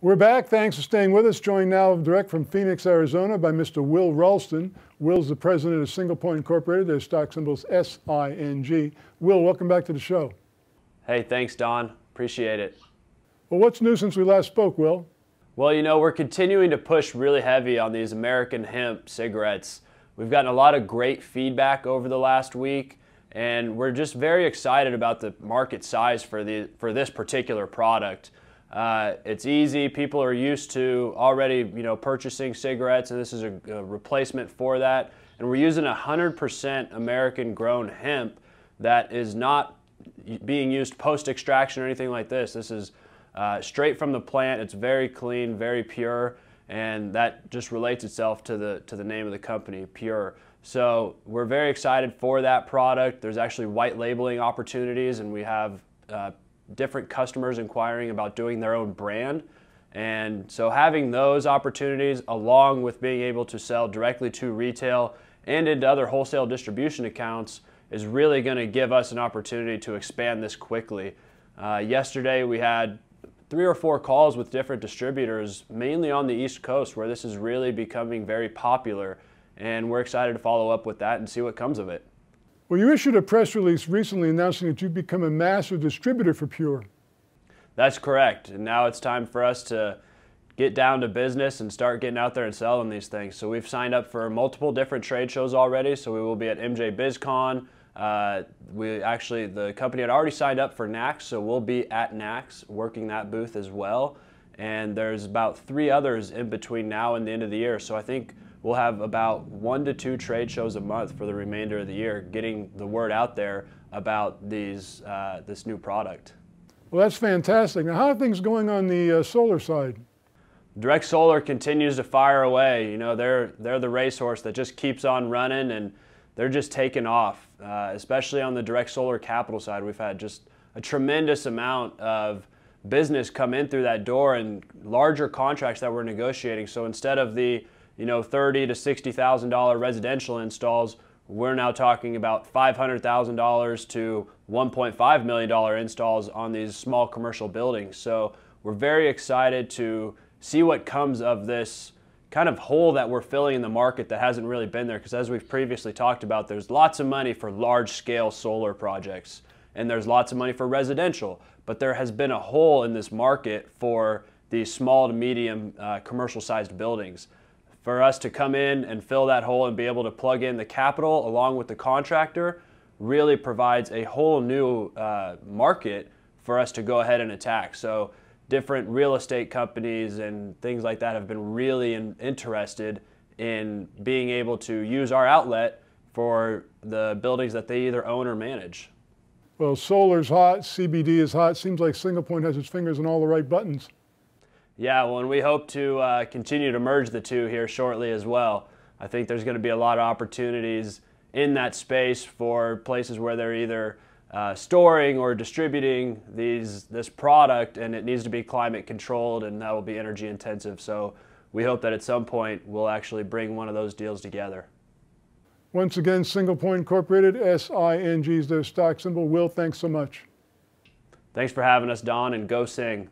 We're back. Thanks for staying with us. Joined now direct from Phoenix, Arizona by Mr. Will Ralston. Will's the president of Singlepoint Incorporated. Their stock symbol is SING. Will, welcome back to the show. Hey, thanks, Don. Appreciate it. Well, what's new since we last spoke, Will? Well, you know, we're continuing to push really heavy on these American hemp cigarettes. We've gotten a lot of great feedback over the last week, and we're just very excited about the market size for this particular product. It's easy. People are used to already, purchasing cigarettes, and this is a replacement for that. And we're using 100% American-grown hemp that is not being used post-extraction or anything like this. This is straight from the plant. It's very clean, very pure, and that just relates itself to the name of the company, Pure. So we're very excited for that product. There's actually white labeling opportunities, and we have different customers inquiring about doing their own brand. And so having those opportunities along with being able to sell directly to retail and into other wholesale distribution accounts is really going to give us an opportunity to expand this quickly. Yesterday we had 3 or 4 calls with different distributors, mainly on the East Coast, where this is really becoming very popular, and we're excited to follow up with that and see what comes of it. Well, you issued a press release recently announcing that you've become a master distributor for Pure. That's correct, and now it's time for us to get down to business and start getting out there and selling these things. So we've signed up for multiple different trade shows already, so we will be at MJ BizCon. The company had already signed up for NACS, so we'll be at NACS working that booth as well. And there's about 3 others in between now and the end of the year, so I think we'll have about 1 to 2 trade shows a month for the remainder of the year, getting the word out there about this new product. Well, that's fantastic. Now, how are things going on the solar side? Direct Solar continues to fire away. You know, they're the racehorse that just keeps on running, and they're just taking off, especially on the Direct Solar Capital side. We've had just a tremendous amount of business come in through that door and larger contracts that we're negotiating. So instead of the $30,000 to $60,000 residential installs, we're now talking about $500,000 to $1.5 million installs on these small commercial buildings. So we're very excited to see what comes of this kind of hole that we're filling in the market that hasn't really been there, because as we've previously talked about, there's lots of money for large-scale solar projects and there's lots of money for residential, but there has been a hole in this market for these small to medium commercial-sized buildings. For us to come in and fill that hole and be able to plug in the capital along with the contractor really provides a whole new market for us to go ahead and attack. So different real estate companies and things like that have been really interested in being able to use our outlet for the buildings that they either own or manage. Well, solar's hot, CBD is hot. Seems like Singlepoint has its fingers on all the right buttons. Yeah, well, and we hope to continue to merge the two here shortly as well. I think there's going to be a lot of opportunities in that space for places where they're either storing or distributing this product, and it needs to be climate controlled, and that will be energy intensive. So we hope that at some point we'll actually bring one of those deals together. Once again, Singlepoint Incorporated, SING is their stock symbol. Will, thanks so much. Thanks for having us, Don, and go Sing.